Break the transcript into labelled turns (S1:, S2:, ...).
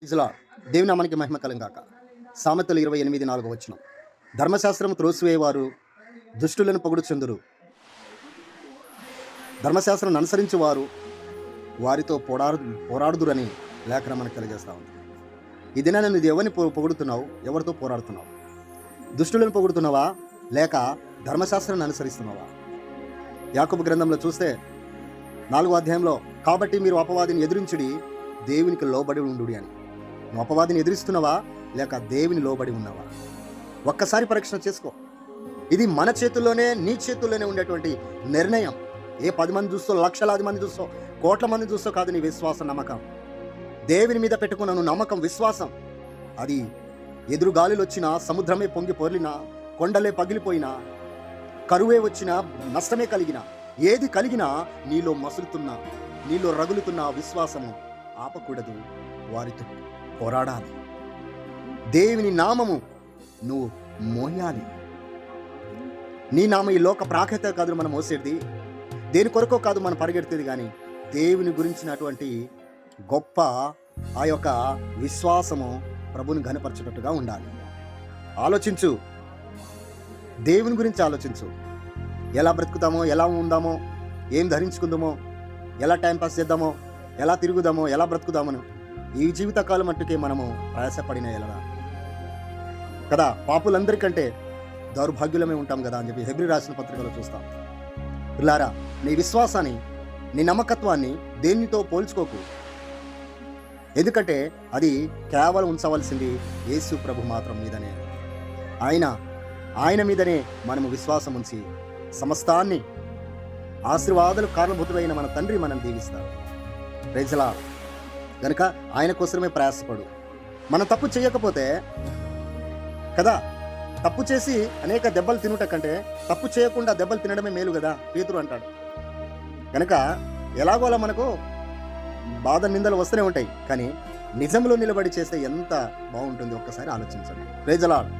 S1: ఇజలా దేవుని నామానికి మహిమ కలంగాక. సామెతలు 28:4 ధర్మశాస్త్రము త్రోసివేయవారు దుష్టులను పొగుడుచుందురు, ధర్మశాస్త్రం అనుసరించి వారు వారితో పోరాడుదురని లేఖనం మనకు తెలియజేస్తా ఉంది. ఈ దినాన్ని నువ్వు ఎవరిని పొగుడుతున్నావు? ఎవరితో పోరాడుతున్నావు? దుష్టులను పొగుడుతున్నావా లేక ధర్మశాస్త్రాన్ని అనుసరిస్తున్నావా? యాకోబు గ్రంథంలో చూస్తే 4వ అధ్యాయంలో, కాబట్టి మీరు అపవాదిని ఎదిరించుడి, దేవునికి లోబడి ఉండు అని. నువ్వు అపవాదిని ఎదిరిస్తున్నావా లేక దేవుని లోబడి ఉన్నావా? ఒక్కసారి పరీక్షణ చేసుకో. ఇది మన చేతుల్లోనే, నీ చేతుల్లోనే ఉండేటువంటి నిర్ణయం. ఏ 10 మంది చూస్తో, లక్షలాది మంది చూస్తో, కోట్ల మంది చూస్తో కాదు నీ విశ్వాసం, నమ్మకం. దేవుని మీద పెట్టుకున్న నువ్వు నమ్మకం, విశ్వాసం, అది ఎదురు గాలులు వచ్చినా, సముద్రమే పొంగి పొర్లినా, కొండలే పగిలిపోయినా, కరువే వచ్చినా, నష్టమే కలిగినా, ఏది కలిగినా నీలో మసులుతున్నా, నీలో రగులుతున్న విశ్వాసము ఆపకూడదు. వారితో పోరాడాలి. దేవుని నామము నువ్వు మోయాలి. నీ నామ ఈ లోక ప్రాఖ్యత కాదు మనం మోసేది, దేని కొరకో కాదు మనం పరిగెడుతుంది, కానీ దేవుని గురించినటువంటి గొప్ప ఆ యొక్క విశ్వాసము ప్రభుని ఘనపరచేటట్టుగా ఉండాలి. ఆలోచించు, దేవుని గురించి ఆలోచించు. ఎలా బ్రతుకుతామో, ఎలా ఉందామో, ఏం ధరించుకుందామో, ఎలా టైంపాస్ చేద్దామో, ఎలా తిరుగుదామో, ఎలా బ్రతుకుదామను ఈ జీవితకాలం మట్టుకే మనము ప్రయాసపడిన ఎలా కదా. పాపులందరికంటే దౌర్భాగ్యులమే ఉంటాం కదా అని చెప్పి హెబ్రీ రాసిన పత్రికలో చూస్తాం. పిల్లారా, నీ విశ్వాసాన్ని, నీ నమ్మకత్వాన్ని దేనితో పోల్చుకోకు. ఎందుకంటే అది కేవలం ఉంచవలసింది యేసు ప్రభు మాత్రం మీదనే. ఆయన మీదనే మనము విశ్వాసం ఉంచి సమస్తాన్ని ఆశీర్వాదాలు కారణభూతుడైన మన తండ్రి మనం దీవిస్తాడు. ప్రైజ్లా కనుక ఆయన కోసమే ప్రయాసపడు. మనం తప్పు చేయకపోతే కదా, తప్పు చేసి అనేక దెబ్బలు తినుట కంటే తప్పు చేయకుండా దెబ్బలు తినడమే మేలు కదా, పేతురు అంటాడు. కనుక ఎలాగోలా మనకు బాధ నిందలు వస్తూనే ఉంటాయి, కానీ నిజంలో నిలబడి చేస్తే ఎంత బాగుంటుంది ఒక్కసారి ఆలోచించండి. Praise the lord.